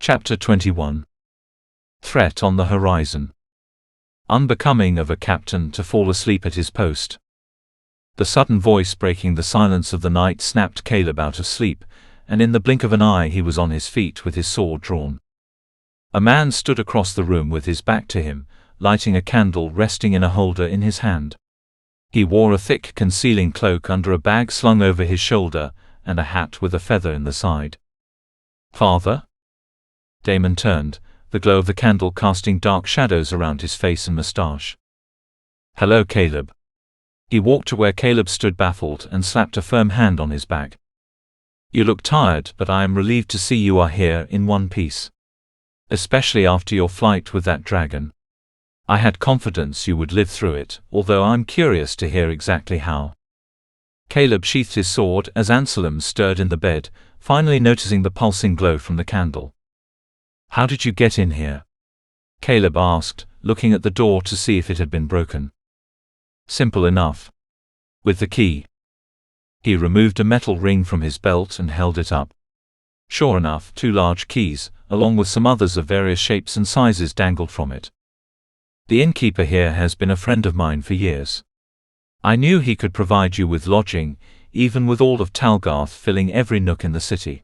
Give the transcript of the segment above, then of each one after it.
Chapter 21. Threat on the horizon. Unbecoming of a captain to fall asleep at his post. The sudden voice breaking the silence of the night snapped Caleb out of sleep, and in the blink of an eye he was on his feet with his sword drawn. A man stood across the room with his back to him, lighting a candle resting in a holder in his hand. He wore a thick concealing cloak under a bag slung over his shoulder, and a hat with a feather in the side. "Father?" Damon turned, the glow of the candle casting dark shadows around his face and moustache. "Hello, Caleb." He walked to where Caleb stood baffled and slapped a firm hand on his back. "You look tired, but I am relieved to see you are here in one piece. Especially after your flight with that dragon. I had confidence you would live through it, although I'm curious to hear exactly how." Caleb sheathed his sword as Anselm stirred in the bed, finally noticing the pulsing glow from the candle. "How did you get in here?" Caleb asked, looking at the door to see if it had been broken. "Simple enough. With the key." He removed a metal ring from his belt and held it up. Sure enough, 2 large keys, along with some others of various shapes and sizes, dangled from it. "The innkeeper here has been a friend of mine for years. I knew he could provide you with lodging, even with all of Talgarth filling every nook in the city.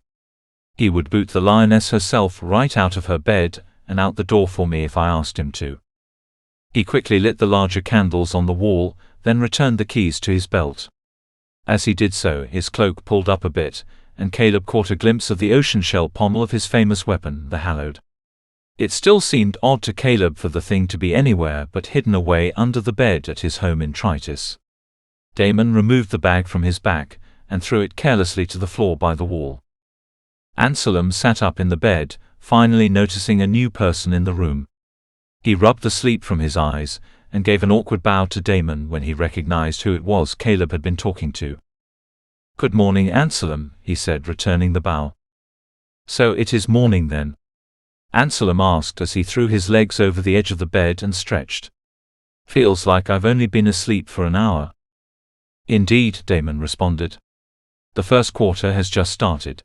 He would boot the lioness herself right out of her bed and out the door for me if I asked him to." He quickly lit the larger candles on the wall, then returned the keys to his belt. As he did so, his cloak pulled up a bit, and Caleb caught a glimpse of the ocean shell pommel of his famous weapon, the Hallowed. It still seemed odd to Caleb for the thing to be anywhere but hidden away under the bed at his home in Tritus. Damon removed the bag from his back and threw it carelessly to the floor by the wall. Anselm sat up in the bed, finally noticing a new person in the room. He rubbed the sleep from his eyes and gave an awkward bow to Damon when he recognized who it was Caleb had been talking to. "Good morning, Anselm," he said, returning the bow. "So it is morning then?" Anselm asked as he threw his legs over the edge of the bed and stretched. "Feels like I've only been asleep for an hour." "Indeed," Damon responded. "The first quarter has just started."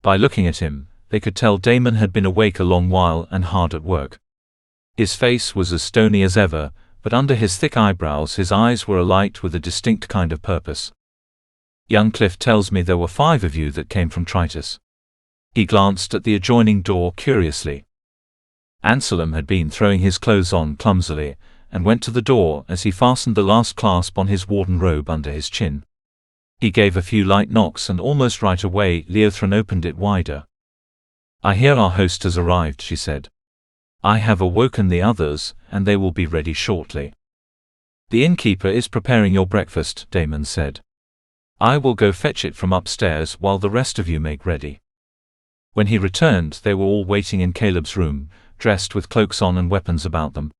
By looking at him, they could tell Damon had been awake a long while and hard at work. His face was as stony as ever, but under his thick eyebrows his eyes were alight with a distinct kind of purpose. "Young Cliff tells me there were 5 of you that came from Tritus." He glanced at the adjoining door curiously. Anselm had been throwing his clothes on clumsily, and went to the door as he fastened the last clasp on his warden robe under his chin. He gave a few light knocks and almost right away Leothran opened it wider. "I hear our host has arrived," she said. "I have awoken the others, and they will be ready shortly." "The innkeeper is preparing your breakfast," Damon said. "I will go fetch it from upstairs while the rest of you make ready." When he returned, they were all waiting in Caleb's room, dressed with cloaks on and weapons about them.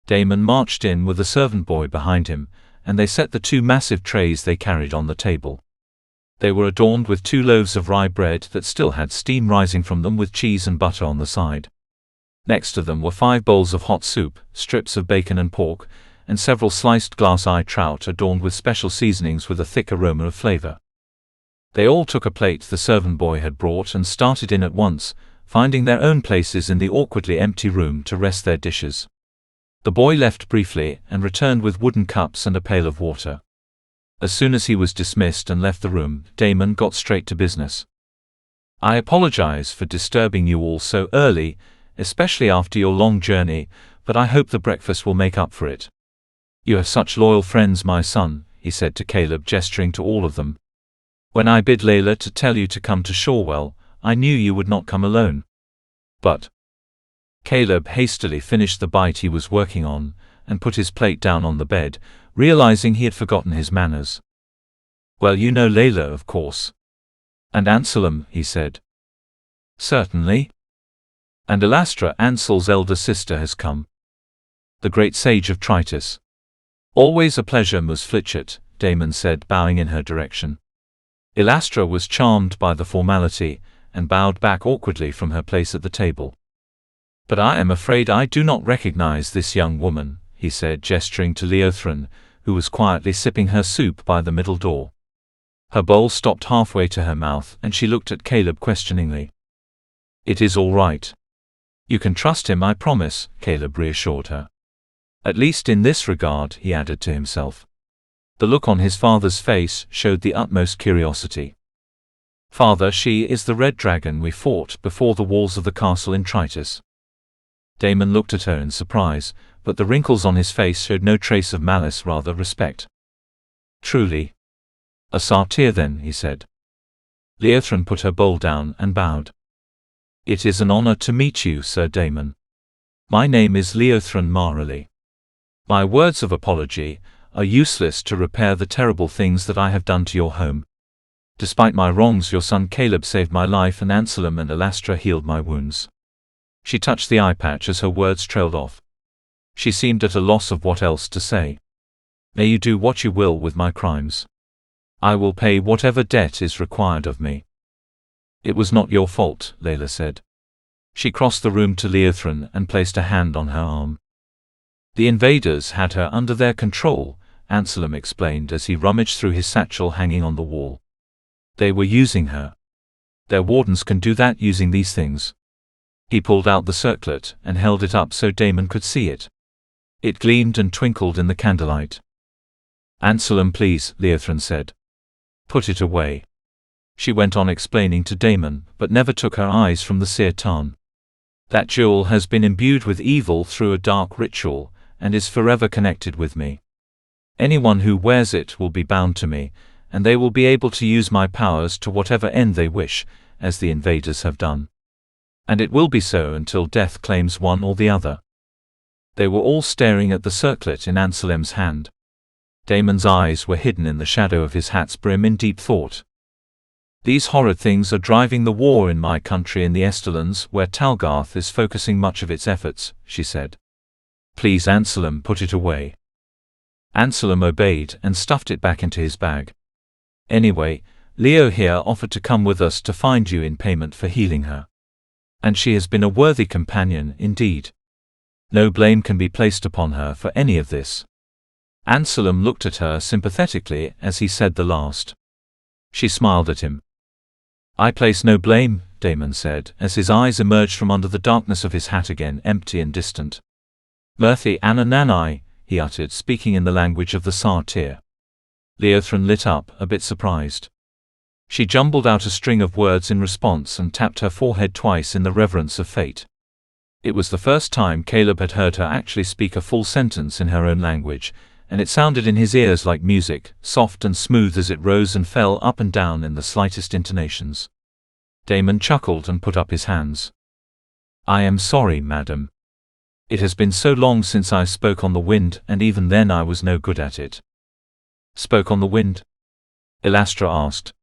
Damon marched in with a servant boy behind him, and they set the 2 massive trays they carried on the table. They were adorned with 2 loaves of rye bread that still had steam rising from them, with cheese and butter on the side. Next to them were 5 bowls of hot soup, strips of bacon and pork, and several sliced glass-eye trout adorned with special seasonings with a thick aroma of flavor. They all took a plate the servant boy had brought and started in at once, finding their own places in the awkwardly empty room to rest their dishes. The boy left briefly and returned with wooden cups and a pail of water. As soon as he was dismissed and left the room, Damon got straight to business. "I apologize for disturbing you all so early, especially after your long journey, but I hope the breakfast will make up for it. You have such loyal friends, my son," he said to Caleb, gesturing to all of them. "When I bid Layla to tell you to come to Shorewell, I knew you would not come alone." "But—" Caleb hastily finished the bite he was working on, and put his plate down on the bed, realizing he had forgotten his manners. "Well, you know Layla, of course." "And Anselm," he said. "Certainly." "And Elastra, Ansel's elder sister, has come. The great sage of Tritus." "Always a pleasure, Ms. Flitchett," Damon said, bowing in her direction. Elastra was charmed by the formality, and bowed back awkwardly from her place at the table. "But I am afraid I do not recognize this young woman," he said, gesturing to Leothran, who was quietly sipping her soup by the middle door. Her bowl stopped halfway to her mouth, and she looked at Caleb questioningly. It is all right. You can trust him, I promise, Caleb reassured her. At least in this regard, he added to himself. The look on his father's face showed the utmost curiosity. Father, she is the red dragon we fought before the walls of the castle in Tritus. Damon looked at her in surprise, but the wrinkles on his face showed no trace of malice, rather respect. Truly. A satyr then, he said. Leothran put her bowl down and bowed. It is an honor to meet you, Sir Damon. My name is Leothran Marley. My words of apology are useless to repair the terrible things that I have done to your home. Despite my wrongs, your son Caleb saved my life, and Anselm and Elastra healed my wounds. She touched the eye patch as her words trailed off. She seemed at a loss of what else to say. May you do what you will with my crimes. I will pay whatever debt is required of me. It was not your fault, Layla said. She crossed the room to Leothran and placed a hand on her arm. The invaders had her under their control, Anselm explained as he rummaged through his satchel hanging on the wall. They were using her. Their wardens can do that using these things. He pulled out the circlet and held it up so Damon could see it. It gleamed and twinkled in the candlelight. Anselm, please, Leothran said. Put it away. She went on explaining to Damon, but never took her eyes from the seer tarn. That jewel has been imbued with evil through a dark ritual, and is forever connected with me. Anyone who wears it will be bound to me, and they will be able to use my powers to whatever end they wish, as the invaders have done. And it will be so until death claims one or the other. They were all staring at the circlet in Anselm's hand. Damon's eyes were hidden in the shadow of his hat's brim in deep thought. These horrid things are driving the war in my country in the Estelans, where Talgarth is focusing much of its efforts, she said. Please, Anselm, put it away. Anselm obeyed and stuffed it back into his bag. Anyway, Leo here offered to come with us to find you in payment for healing her. And she has been a worthy companion indeed. No blame can be placed upon her for any of this. Anselm looked at her sympathetically as he said the last. She smiled at him. I place no blame, Damon said, as his eyes emerged from under the darkness of his hat again, empty and distant. Murthy Anananai, he uttered, speaking in the language of the satyr. Leothran lit up, a bit surprised. She jumbled out a string of words in response and tapped her forehead twice in the reverence of fate. It was the first time Caleb had heard her actually speak a full sentence in her own language, and it sounded in his ears like music, soft and smooth as it rose and fell up and down in the slightest intonations. Damon chuckled and put up his hands. I am sorry, madam. It has been so long since I spoke on the wind, and even then I was no good at it. Spoke on the wind? Elastra asked.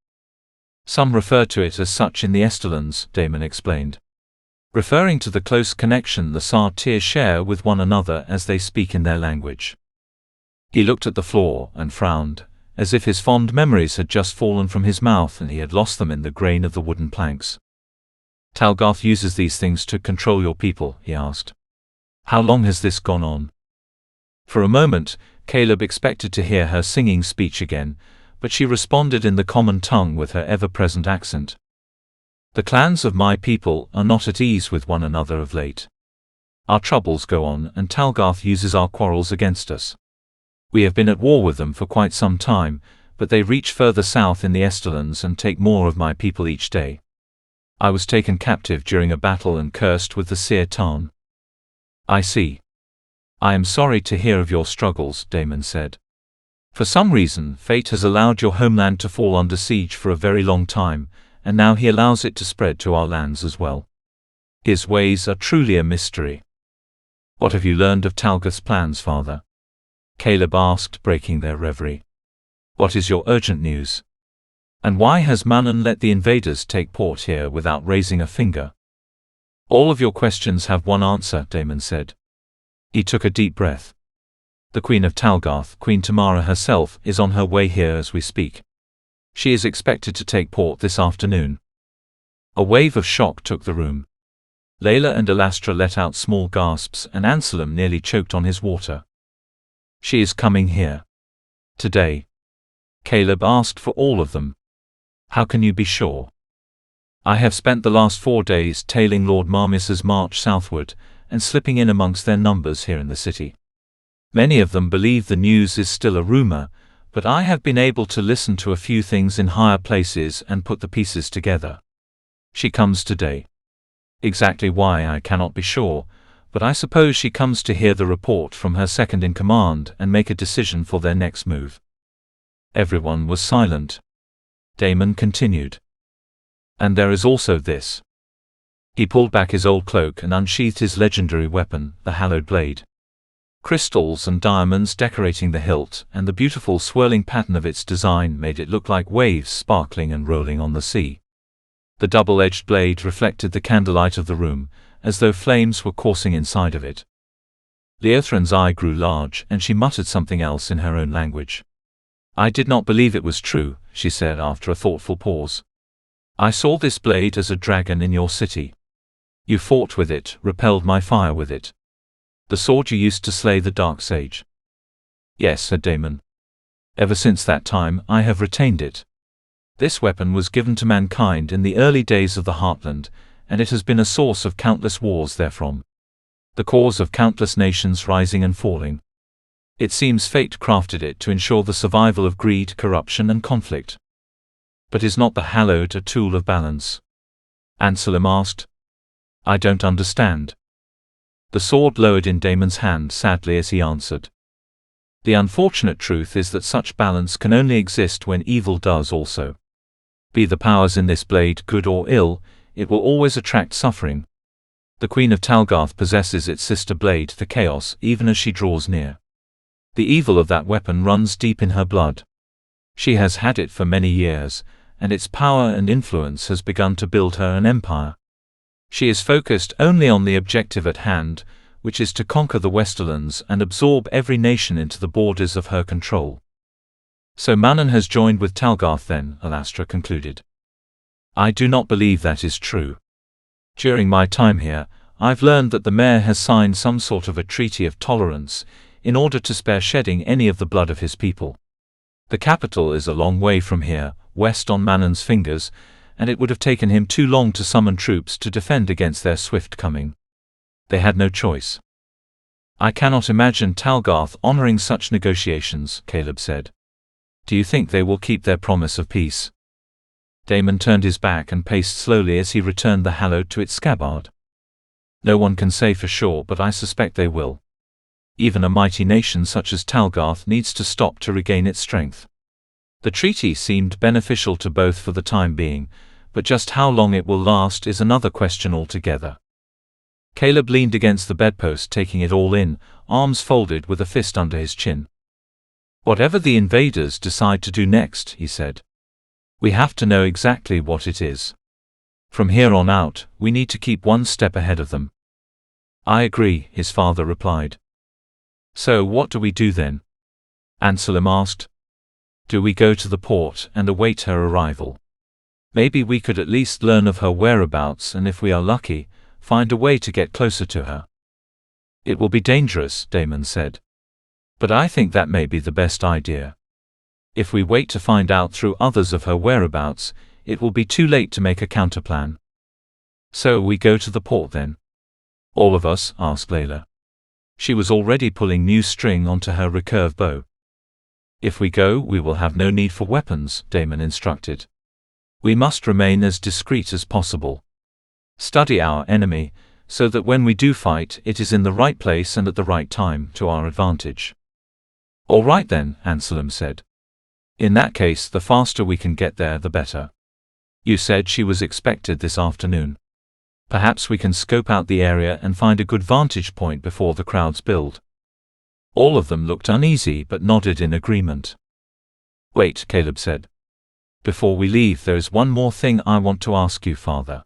Some refer to it as such in the Estelans, Damon explained, referring to the close connection the satyrs share with one another as they speak in their language. He looked at the floor and frowned, as if his fond memories had just fallen from his mouth and he had lost them in the grain of the wooden planks. Talgarth uses these things to control your people, he asked. How long has this gone on? For a moment, Caleb expected to hear her singing speech again, but she responded in the common tongue with her ever-present accent. The clans of my people are not at ease with one another of late. Our troubles go on, and Talgarth uses our quarrels against us. We have been at war with them for quite some time, but they reach further south in the Estelans and take more of my people each day. I was taken captive during a battle and cursed with the seer tarn. I see. I am sorry to hear of your struggles, Damon said. For some reason, fate has allowed your homeland to fall under siege for a very long time, and now he allows it to spread to our lands as well. His ways are truly a mystery. What have you learned of Talgarth's plans, father? Caleb asked, breaking their reverie. What is your urgent news? And why has Manon let the invaders take port here without raising a finger? All of your questions have one answer, Damon said. He took a deep breath. The Queen of Talgarth, Queen Tamara herself, is on her way here as we speak. She is expected to take port this afternoon. A wave of shock took the room. Layla and Elastra let out small gasps, and Anselm nearly choked on his water. She is coming here. Today? Caleb asked for all of them. How can you be sure? I have spent the last 4 days tailing Lord Marmius's march southward, and slipping in amongst their numbers here in the city. Many of them believe the news is still a rumor, but I have been able to listen to a few things in higher places and put the pieces together. She comes today. Exactly why I cannot be sure, but I suppose she comes to hear the report from her second-in-command and make a decision for their next move. Everyone was silent. Damon continued. And there is also this. He pulled back his old cloak and unsheathed his legendary weapon, the hallowed blade. Crystals and diamonds decorating the hilt, and the beautiful swirling pattern of its design made it look like waves sparkling and rolling on the sea. The double-edged blade reflected the candlelight of the room, as though flames were coursing inside of it. Leothrin's eye grew large, and she muttered something else in her own language. I did not believe it was true, she said after a thoughtful pause. I saw this blade as a dragon in your city. You fought with it, repelled my fire with it. The sword you used to slay the dark sage. Yes, said Damon. Ever since that time, I have retained it. This weapon was given to mankind in the early days of the Heartland, and it has been a source of countless wars therefrom. The cause of countless nations rising and falling. It seems fate crafted it to ensure the survival of greed, corruption, and conflict. But is not the hallowed a tool of balance? Anselm asked. I don't understand. The sword lowered in Damon's hand sadly as he answered. The unfortunate truth is that such balance can only exist when evil does also. Be the powers in this blade good or ill, it will always attract suffering. The Queen of Talgarth possesses its sister blade, the Chaos, even as she draws near. The evil of that weapon runs deep in her blood. She has had it for many years, and its power and influence has begun to build her an empire. She is focused only on the objective at hand, which is to conquer the Westerlands and absorb every nation into the borders of her control. So Manon has joined with Talgarth then, Alastra concluded. I do not believe that is true. During my time here, I've learned that the mayor has signed some sort of a treaty of tolerance, in order to spare shedding any of the blood of his people. The capital is a long way from here, west on Manon's fingers, and it would have taken him too long to summon troops to defend against their swift coming. They had no choice. I cannot imagine Talgarth honoring such negotiations, Caleb said. Do you think they will keep their promise of peace? Damon turned his back and paced slowly as he returned the hallowed to its scabbard. No one can say for sure, but I suspect they will. Even a mighty nation such as Talgarth needs to stop to regain its strength. The treaty seemed beneficial to both for the time being, but just how long it will last is another question altogether. Caleb leaned against the bedpost, taking it all in, arms folded with a fist under his chin. Whatever the invaders decide to do next, he said, we have to know exactly what it is. From here on out, we need to keep one step ahead of them. I agree, his father replied. So what do we do then? Anselm asked. Do we go to the port and await her arrival? Maybe we could at least learn of her whereabouts and, if we are lucky, find a way to get closer to her. It will be dangerous, Damon said. But I think that may be the best idea. If we wait to find out through others of her whereabouts, it will be too late to make a counterplan. So we go to the port then? All of us? Asked Layla. She was already pulling new string onto her recurve bow. If we go, we will have no need for weapons, Damon instructed. We must remain as discreet as possible. Study our enemy, so that when we do fight, it is in the right place and at the right time, to our advantage. All right then, Anselm said. In that case, the faster we can get there, the better. You said she was expected this afternoon. Perhaps we can scope out the area and find a good vantage point before the crowds build. All of them looked uneasy but nodded in agreement. Wait, Caleb said. Before we leave, there is one more thing I want to ask you, Father.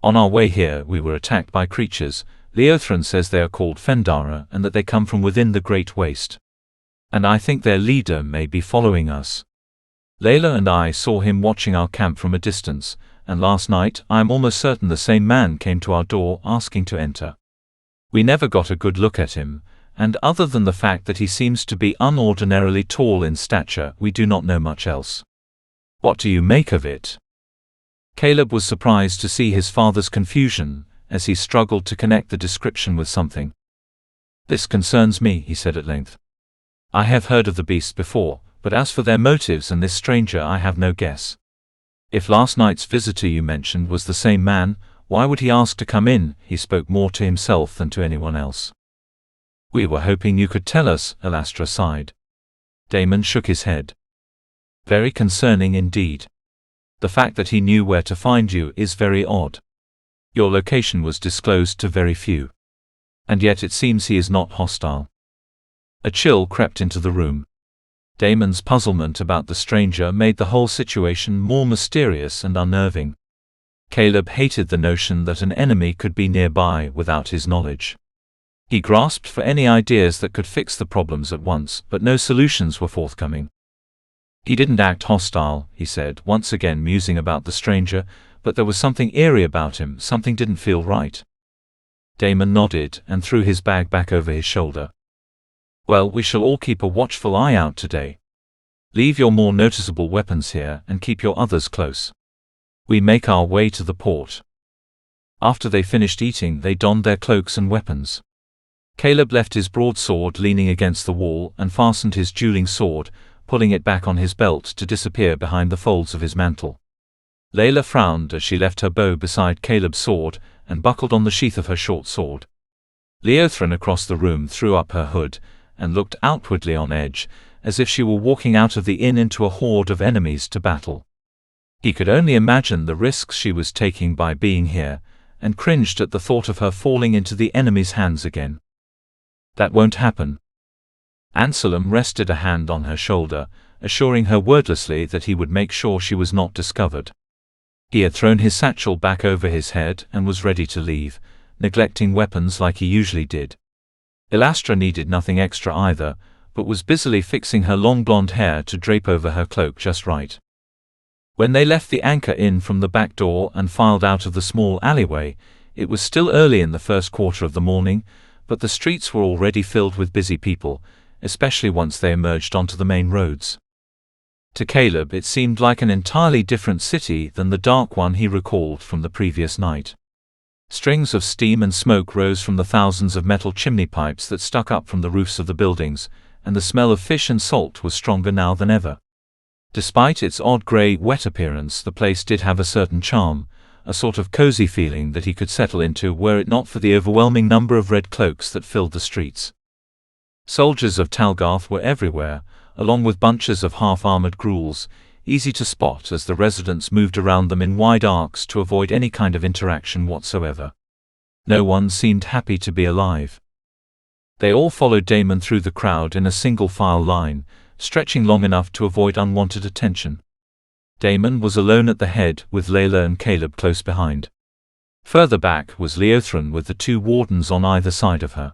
On our way here, we were attacked by creatures. Leothrin says they are called Fendara and that they come from within the Great Waste. And I think their leader may be following us. Layla and I saw him watching our camp from a distance, and last night I am almost certain the same man came to our door asking to enter. We never got a good look at him, and other than the fact that he seems to be unordinarily tall in stature, we do not know much else. What do you make of it? Caleb was surprised to see his father's confusion, as he struggled to connect the description with something. "This concerns me," he said at length. "I have heard of the beasts before, but as for their motives and this stranger, I have no guess. If last night's visitor you mentioned was the same man, why would he ask to come in?" He spoke more to himself than to anyone else. "We were hoping you could tell us," Elastra sighed. Damon shook his head. "Very concerning indeed. The fact that he knew where to find you is very odd. Your location was disclosed to very few. And yet it seems he is not hostile." A chill crept into the room. Damon's puzzlement about the stranger made the whole situation more mysterious and unnerving. Caleb hated the notion that an enemy could be nearby without his knowledge. He grasped for any ideas that could fix the problems at once, but no solutions were forthcoming. "He didn't act hostile," he said, once again musing about the stranger, "but there was something eerie about him, something didn't feel right." Damon nodded and threw his bag back over his shoulder. "Well, we shall all keep a watchful eye out today. Leave your more noticeable weapons here and keep your others close. We make our way to the port." After they finished eating, they donned their cloaks and weapons. Caleb left his broadsword leaning against the wall and fastened his dueling sword, pulling it back on his belt to disappear behind the folds of his mantle. Layla frowned as she left her bow beside Caleb's sword and buckled on the sheath of her short sword. Leothrin across the room threw up her hood and looked outwardly on edge, as if she were walking out of the inn into a horde of enemies to battle. He could only imagine the risks she was taking by being here, and cringed at the thought of her falling into the enemy's hands again. "That won't happen." Anselm rested a hand on her shoulder, assuring her wordlessly that he would make sure she was not discovered. He had thrown his satchel back over his head and was ready to leave, neglecting weapons like he usually did. Elastra needed nothing extra either, but was busily fixing her long blonde hair to drape over her cloak just right. When they left the Anchor Inn from the back door and filed out of the small alleyway, it was still early in the first quarter of the morning, but the streets were already filled with busy people, especially once they emerged onto the main roads. To Caleb it seemed like an entirely different city than the dark one he recalled from the previous night. Strings of steam and smoke rose from the thousands of metal chimney pipes that stuck up from the roofs of the buildings, and the smell of fish and salt was stronger now than ever. Despite its odd grey, wet appearance, the place did have a certain charm, a sort of cozy feeling that he could settle into were it not for the overwhelming number of red cloaks that filled the streets. Soldiers of Talgarth were everywhere, along with bunches of half-armored ghouls, easy to spot as the residents moved around them in wide arcs to avoid any kind of interaction whatsoever. No one seemed happy to be alive. They all followed Damon through the crowd in a single-file line, stretching long enough to avoid unwanted attention. Damon was alone at the head, with Layla and Caleb close behind. Further back was Leothrin with the two wardens on either side of her.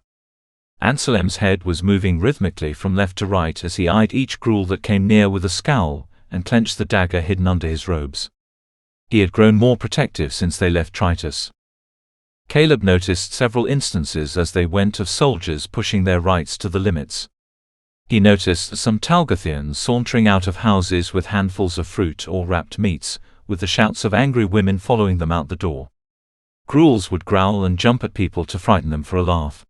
Anselm's head was moving rhythmically from left to right as he eyed each ghoul that came near with a scowl, and clenched the dagger hidden under his robes. He had grown more protective since they left Tritus. Caleb noticed several instances as they went of soldiers pushing their rights to the limits. He noticed some Talgathians sauntering out of houses with handfuls of fruit or wrapped meats, with the shouts of angry women following them out the door. Ghouls would growl and jump at people to frighten them for a laugh.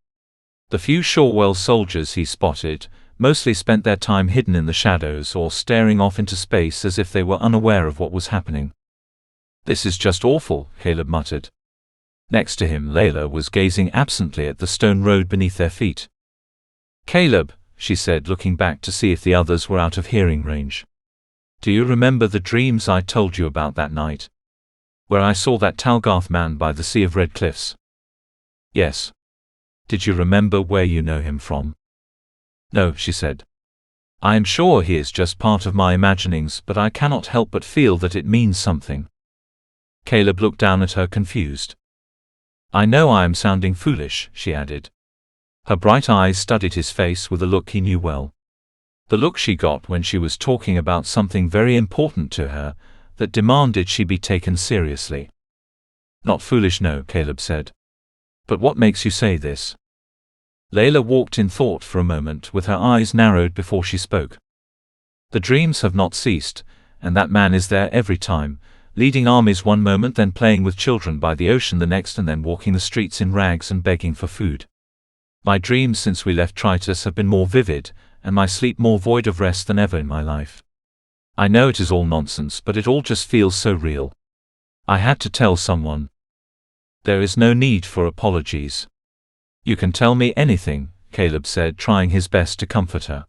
The few Shorewell soldiers he spotted mostly spent their time hidden in the shadows or staring off into space as if they were unaware of what was happening. "This is just awful," Caleb muttered. Next to him, Layla was gazing absently at the stone road beneath their feet. "Caleb," she said, looking back to see if the others were out of hearing range. "Do you remember the dreams I told you about that night? Where I saw that Talgarth man by the Sea of Red Cliffs?" "Yes." "Did you remember where you know him from?" "No," she said. "I am sure he is just part of my imaginings, but I cannot help but feel that it means something." Caleb looked down at her, confused. "I know I am sounding foolish," she added. Her bright eyes studied his face with a look he knew well. The look she got when she was talking about something very important to her, that demanded she be taken seriously. "Not foolish, no," Caleb said. "But what makes you say this?" Layla walked in thought for a moment, with her eyes narrowed before she spoke. "The dreams have not ceased, and that man is there every time, leading armies one moment, then playing with children by the ocean the next, and then walking the streets in rags and begging for food. My dreams since we left Tritus have been more vivid, and my sleep more void of rest than ever in my life. I know it is all nonsense, but it all just feels so real. I had to tell someone. There is no need for apologies. You can tell me anything, Caleb said, trying his best to comfort her.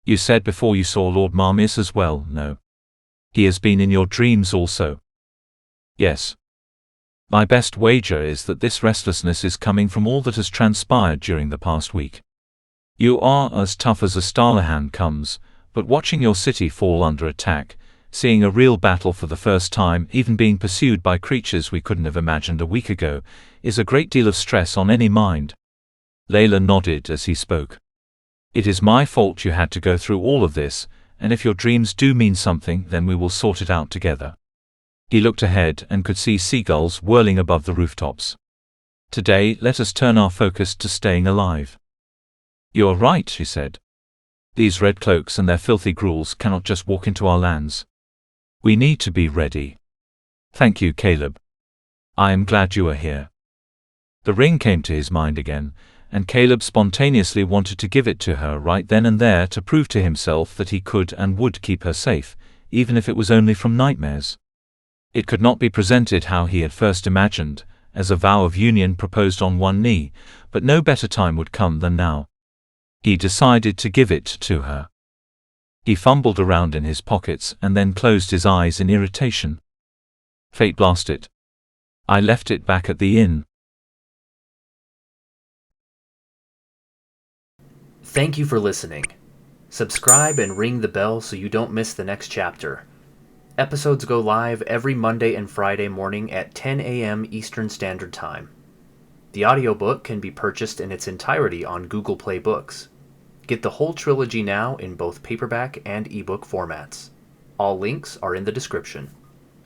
You said before you saw Lord Marmius as well, no? He has been in your dreams also? Yes. My best wager is that this restlessness is coming from all that has transpired during the past week. You are as tough as a Starlahan comes, but watching your city fall under attack, seeing a real battle for the first time, even being pursued by creatures we couldn't have imagined a week ago, is a great deal of stress on any mind. Layla nodded as he spoke. It is my fault you had to go through all of this, and if your dreams do mean something, then we will sort it out together. He looked ahead and could see seagulls whirling above the rooftops. Today, let us turn our focus to staying alive. You are right, she said. These red cloaks and their filthy gruels cannot just walk into our lands. We need to be ready. Thank you, Caleb. I am glad you are here. The ring came to his mind again, and Caleb spontaneously wanted to give it to her right then and there to prove to himself that he could and would keep her safe, even if it was only from nightmares. It could not be presented how he had first imagined, as a vow of union proposed on one knee, but no better time would come than now. He decided to give it to her. He fumbled around in his pockets and then closed his eyes in irritation. Fate blast it. I left it back at the inn. Thank you for listening. Subscribe and ring the bell so you don't miss the next chapter. Episodes go live every Monday and Friday morning at 10 a.m. Eastern Standard Time. The audiobook can be purchased in its entirety on Google Play Books. Get the whole trilogy now in both paperback and ebook formats. All links are in the description.